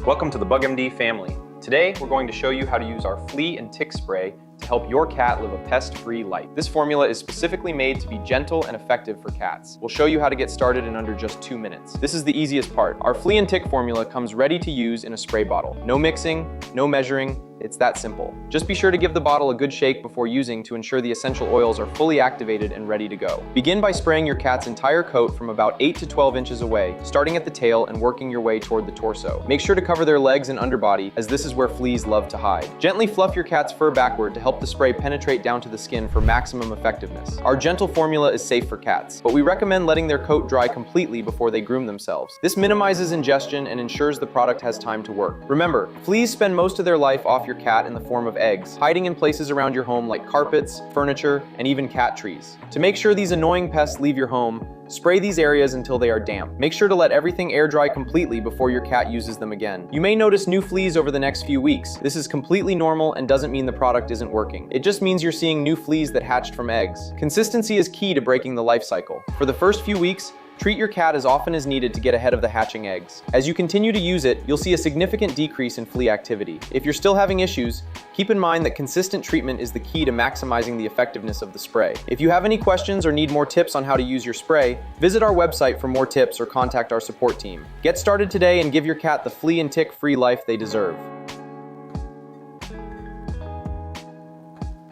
Welcome to the BMD family. Today, we're going to show you how to use our flea and tick spray to help your cat live a pest-free life. This formula is specifically made to be gentle and effective for cats. We'll show you how to get started in under just 2 minutes. This is the easiest part. Our flea and tick formula comes ready to use in a spray bottle. No mixing, no measuring, it's that simple. Just be sure to give the bottle a good shake before using to ensure the essential oils are fully activated and ready to go. Begin by spraying your cat's entire coat from about 8 to 12 inches away, starting at the tail and working your way toward the torso. Make sure to cover their legs and underbody, as this is where fleas love to hide. Gently fluff your cat's fur backward to help the spray penetrate down to the skin for maximum effectiveness. Our gentle formula is safe for cats, but we recommend letting their coat dry completely before they groom themselves. This minimizes ingestion and ensures the product has time to work. Remember, fleas spend most of their life off your cat in the form of eggs, hiding in places around your home like carpets, furniture, and even cat trees. To make sure these annoying pests leave your home, spray these areas until they are damp. Make sure to let everything air dry completely before your cat uses them again. You may notice new fleas over the next few weeks. This is completely normal and doesn't mean the product isn't working. It just means you're seeing new fleas that hatched from eggs. Consistency is key to breaking the life cycle. For the first few weeks, treat your cat as often as needed to get ahead of the hatching eggs. As you continue to use it, you'll see a significant decrease in flea activity. If you're still having issues, keep in mind that consistent treatment is the key to maximizing the effectiveness of the spray. If you have any questions or need more tips on how to use your spray, visit our website for more tips or contact our support team. Get started today and give your cat the flea and tick-free life they deserve.